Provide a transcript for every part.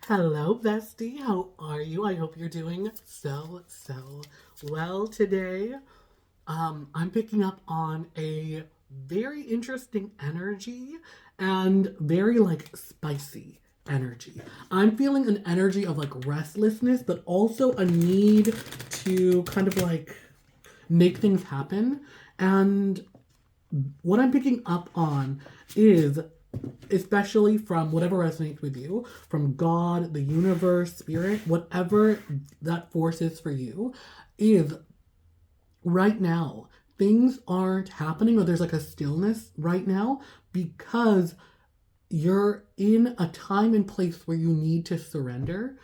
Hello, bestie. How are you? I hope you're doing so well today. I'm picking up on a very interesting energy and very like spicy energy. I'm feeling an energy of like restlessness, but also a need to kind of like make things happen. And what I'm picking up on is, especially from whatever resonates with you, from God, the universe, spirit, whatever that force is for you, is right now things aren't happening, or there's like a stillness right now because you're in a time and place where you need to surrender.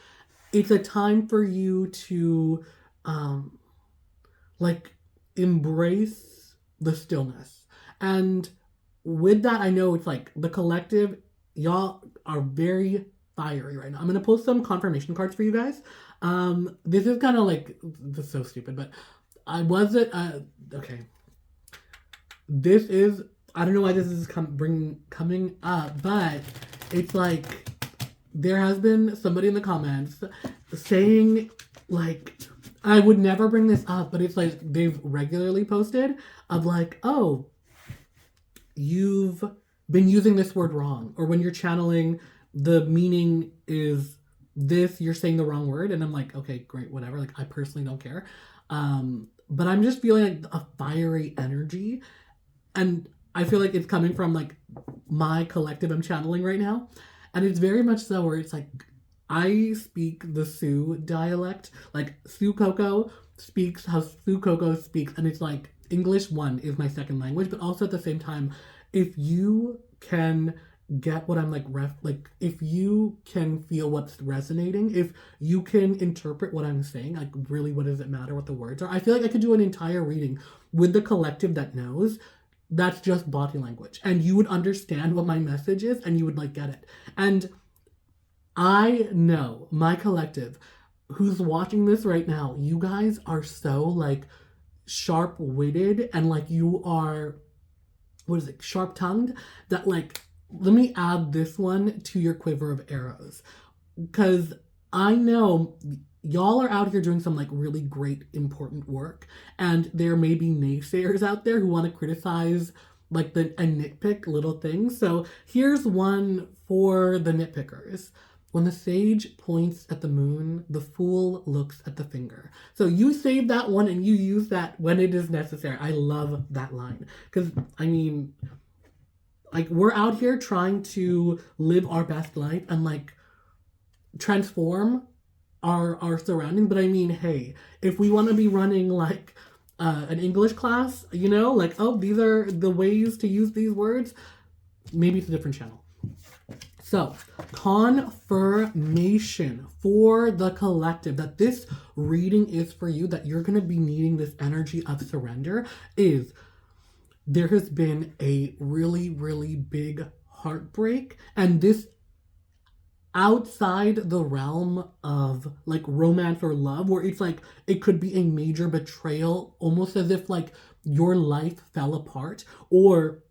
It's a time for you to um like embrace the stillness. And with that, I know it's like the collective, y'all are very fiery right now. I'm gonna post some confirmation cards for you guys. This is kind of like, this is so stupid, but I wasn't okay. This is, I don't know why this is coming up, but it's like there has been somebody in the comments saying like, I would never bring this up, but it's like they've regularly posted of like, oh, you've been using this word wrong, or when you're channeling, the meaning is this, you're saying the wrong word. And I'm like, okay, great, whatever, like I personally don't care. But I'm just feeling like a fiery energy, and I feel like it's coming from like my collective I'm channeling right now. And it's very much so where it's like I speak the Sioux dialect, like SuCoco speaks how SuCoco speaks, and it's like English one is my second language, but also at the same time, if you can get what I'm like if you can feel what's resonating, if you can interpret what I'm saying, like really what does it matter what the words are? I feel like I could do an entire reading with the collective that knows that's just body language, and you would understand what my message is and you would like get it. And I know my collective who's watching this right now, you guys are so like sharp witted, and like you are, what is it, sharp tongued, that like, let me add this one to your quiver of arrows. Because I know y'all are out here doing some like really great, important work. And there may be naysayers out there who want to criticize like and nitpick little things. So here's one for the nitpickers. When the sage points at the moon, the fool looks at the finger. So you save that one and you use that when it is necessary. I love that line. Because, I mean, like, we're out here trying to live our best life and, like, transform our surroundings. But I mean, hey, if we want to be running, like, an English class, you know, like, oh, these are the ways to use these words, maybe it's a different channel. So, confirmation for the collective that this reading is for you, that you're going to be needing this energy of surrender, is there has been a really, really big heartbreak, and this outside the realm of like romance or love, where it's like it could be a major betrayal, almost as if like your life fell apart, or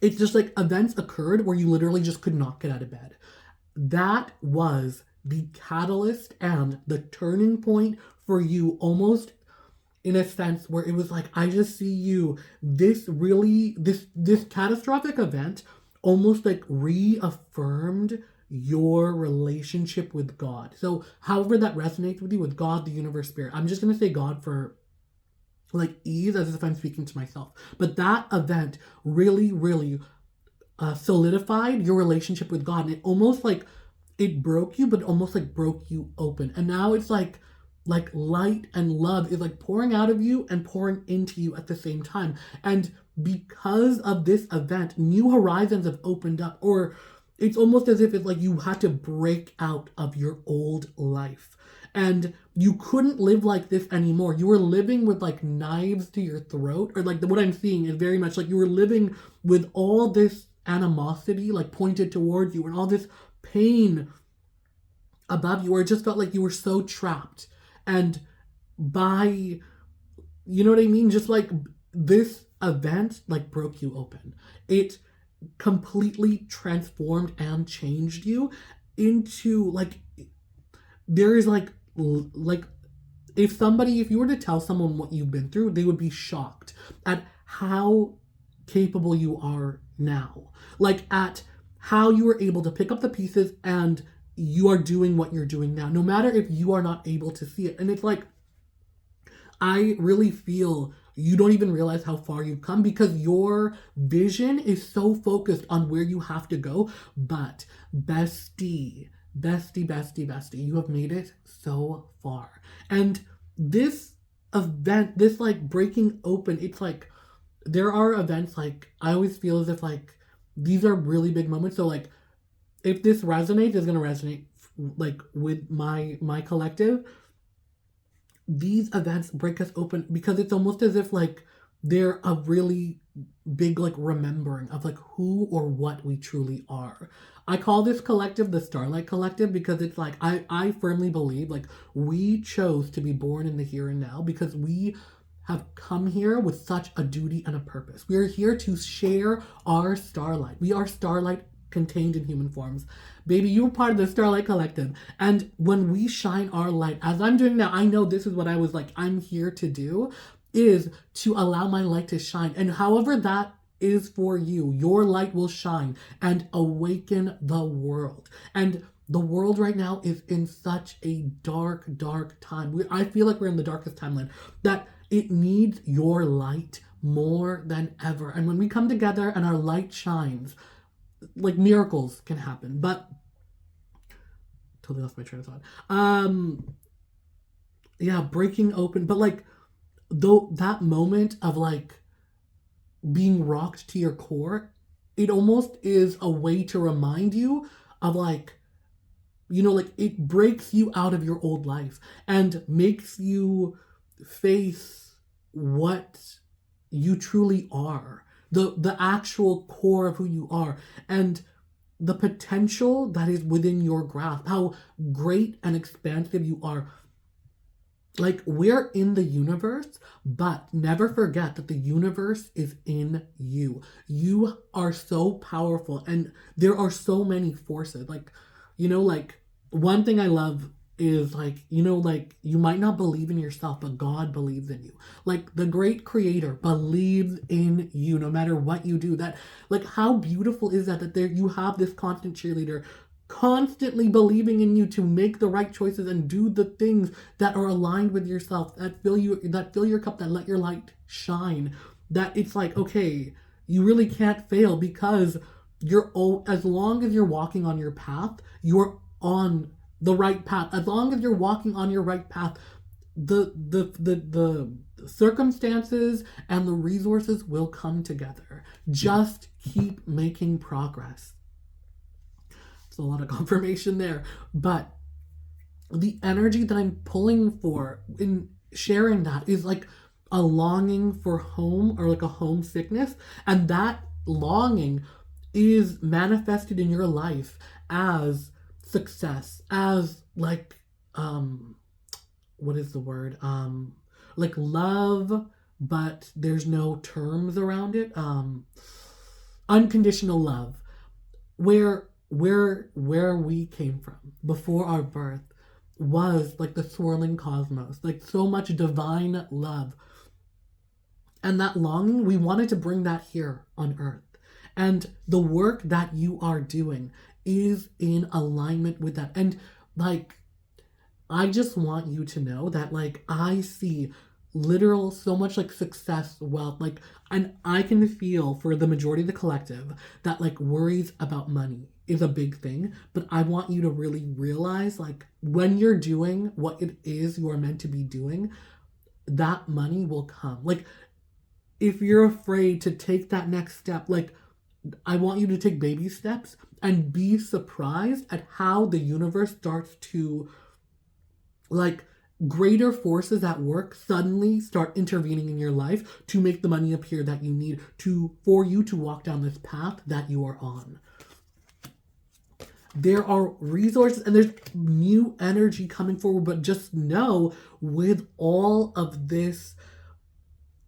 it's just like events occurred where you literally just could not get out of bed. That was the catalyst and the turning point for you, almost in a sense where it was like, I just see you, this catastrophic event almost like reaffirmed your relationship with God. So however that resonates with you, with God, the universe, spirit, I'm just going to say God for like ease, as if I'm speaking to myself. But that event really, really solidified your relationship with God. And it almost like, it broke you, but almost like broke you open. And now it's like light and love is like pouring out of you and pouring into you at the same time. And because of this event, new horizons have opened up, or it's almost as if it's like you had to break out of your old life. And you couldn't live like this anymore. You were living with like knives to your throat, or like what I'm seeing is very much like you were living with all this animosity like pointed towards you, and all this pain above you, or it just felt like you were so trapped. And by, you know what I mean? Just like this event like broke you open. It completely transformed and changed you. into like, there is like if you were to tell someone what you've been through, they would be shocked at how capable you are now. Like at how you were able to pick up the pieces and you are doing what you're doing now, no matter if you are not able to see it. And it's like, I really feel you don't even realize how far you've come because your vision is so focused on where you have to go. But bestie, bestie, you have made it so far. And this event, this like breaking open, it's like there are events like I always feel as if like these are really big moments. So like if this resonates, it's gonna resonate like with my collective. These events break us open because it's almost as if like they're a really big like remembering of like who or what we truly are. I call this collective the Starlight Collective because it's like I firmly believe like we chose to be born in the here and now because we have come here with such a duty and a purpose. We are here to share our starlight. We are starlight contained in human forms. Baby, you're part of the Starlight Collective. And when we shine our light, as I'm doing now, I know this is what I was like, I'm here to do, is to allow my light to shine. And however that is for you, your light will shine and awaken the world. And the world right now is in such a dark, dark time. I feel like we're in the darkest timeline, that it needs your light more than ever. And when we come together and our light shines, like miracles can happen. But totally lost my train of thought. Yeah, breaking open, but like though that moment of like being rocked to your core, it almost is a way to remind you of like, you know, like it breaks you out of your old life and makes you face what you truly are, the actual core of who you are, and the potential that is within your grasp, how great and expansive you are. Like, we're in the universe, but never forget that the universe is in you. You are so powerful, and there are so many forces. Like, you know, like, one thing I love is, like, you know, like, you might not believe in yourself, but God believes in you. Like, the great creator believes in you no matter what you do. That, like, how beautiful is that there you have this constant cheerleader constantly believing in you to make the right choices and do the things that are aligned with yourself, that fill your cup, that let your light shine. That it's like, okay, you really can't fail because as long as you're walking on your path, you're on the right path. As long as you're walking on your right path, the circumstances and the resources will come together. Just keep making progress. A lot of confirmation there, but the energy that I'm pulling for in sharing that is like a longing for home, or like a homesickness, and that longing is manifested in your life as success, as like what is the word, like love, but there's no terms around it, unconditional love, where we came from before our birth was like the swirling cosmos, like so much divine love. And that longing, we wanted to bring that here on earth. And the work that you are doing is in alignment with that. And like, I just want you to know that like I see literal so much like success, wealth, like, and I can feel for the majority of the collective that like worries about money is a big thing, but I want you to really realize like when you're doing what it is you are meant to be doing, that money will come. Like if you're afraid to take that next step, like I want you to take baby steps and be surprised at how the universe starts to like greater forces at work suddenly start intervening in your life to make the money appear that you need for you to walk down this path that you are on. There are resources and there's new energy coming forward, but just know with all of this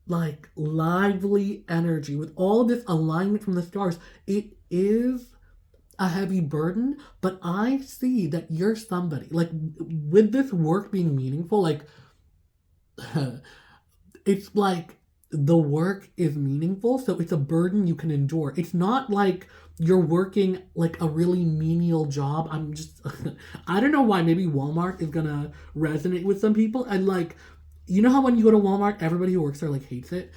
like lively energy, with all of this alignment from the stars, it is a heavy burden, but I see that you're somebody, like, with this work being meaningful, like, it's like the work is meaningful, so it's a burden you can endure. It's not like you're working like a really menial job. I'm just, I don't know why. Maybe Walmart is gonna resonate with some people. And like, you know how when you go to Walmart, everybody who works there like hates it,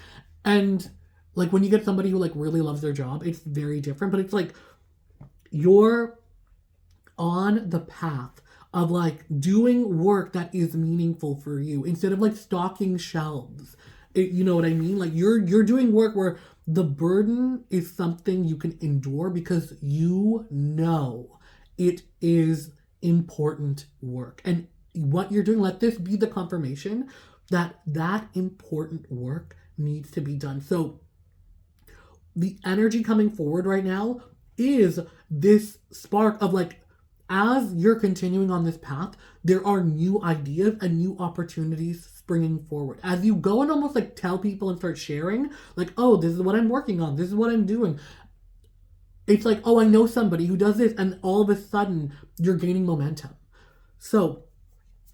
and like when you get somebody who like really loves their job, it's very different. But it's like you're on the path of like doing work that is meaningful for you instead of like stocking shelves. You know what I mean? Like you're doing work where the burden is something you can endure because you know it is important work. And what you're doing, let this be the confirmation that that important work needs to be done. So the energy coming forward right now is this spark of like, as you're continuing on this path, there are new ideas and new opportunities springing forward. As you go and almost like tell people and start sharing, like, oh, this is what I'm working on, this is what I'm doing. It's like, oh, I know somebody who does this, and all of a sudden you're gaining momentum. So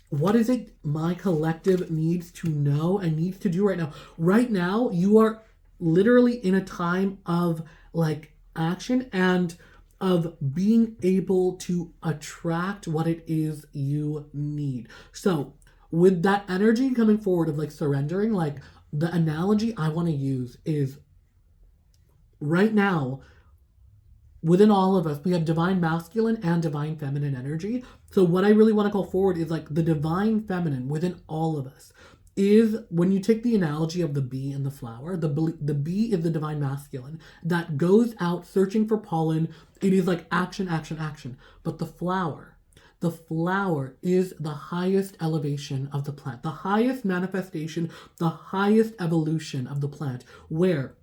what is it my collective needs to know and needs to do right now? Right now, you are literally in a time of like action and of being able to attract what it is you need. So with that energy coming forward of like surrendering, like the analogy I want to use is right now within all of us, we have divine masculine and divine feminine energy. So what I really want to call forward is like the divine feminine within all of us is, when you take the analogy of the bee and the flower, the bee is the divine masculine that goes out searching for pollen. It is like action, action, action. But the flower is the highest elevation of the plant, the highest manifestation, the highest evolution of the plant, where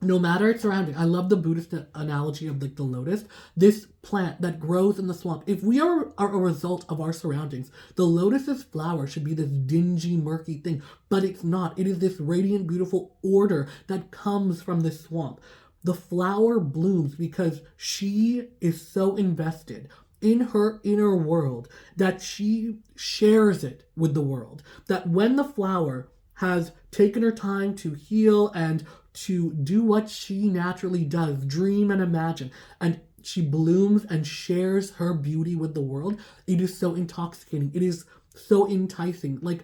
no matter its surrounding, I love the Buddhist analogy of like the lotus, this plant that grows in the swamp. If we are a result of our surroundings, the lotus's flower should be this dingy, murky thing, but it's not. It is this radiant, beautiful order that comes from this swamp. The flower blooms because she is so invested in her inner world that she shares it with the world. That when the flower has taken her time to heal and to do what she naturally does, dream and imagine, and she blooms and shares her beauty with the world, it is so intoxicating. It is so enticing. Like,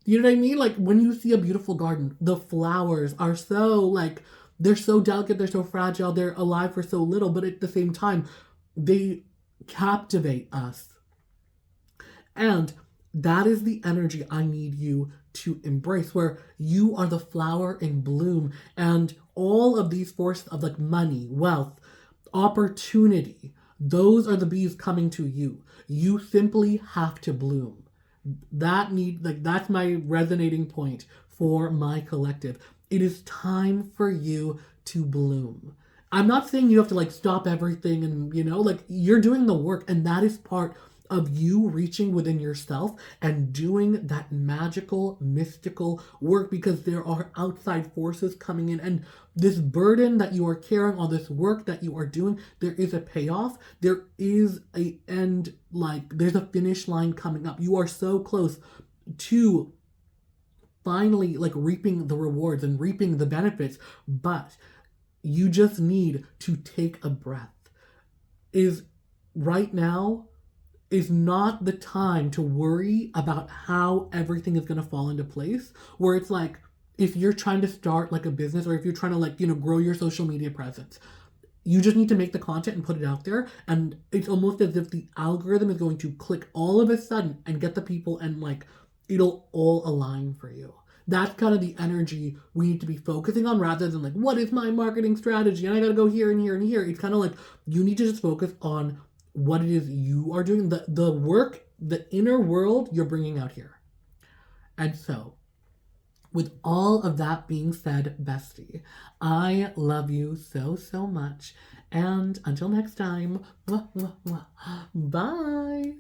you know what I mean? Like when you see a beautiful garden, the flowers are so like, they're so delicate, they're so fragile, they're alive for so little, but at the same time, they captivate us. And that is the energy I need you to embrace, where you are the flower in bloom, and all of these forces of like money, wealth, opportunity, those are the bees coming to you. You simply have to bloom. That's my resonating point for my collective. It is time for you to bloom. I'm not saying you have to like stop everything and, you know, like you're doing the work, and that is part of you reaching within yourself and doing that magical, mystical work, because there are outside forces coming in, and this burden that you are carrying, all this work that you are doing, there is a payoff. There is a end, like there's a finish line coming up. You are so close to finally like reaping the rewards and reaping the benefits, but you just need to take a breath. Is right now is not the time to worry about how everything is going to fall into place, where it's like, if you're trying to start like a business, or if you're trying to like, you know, grow your social media presence, you just need to make the content and put it out there. And it's almost as if the algorithm is going to click all of a sudden and get the people, and like, it'll all align for you. That's kind of the energy we need to be focusing on, rather than like, what is my marketing strategy? And I got to go here and here and here. It's kind of like, you need to just focus on what it is you are doing, the work, the inner world you're bringing out here. And so, with all of that being said, bestie, I love you so, so much. And until next time, bye.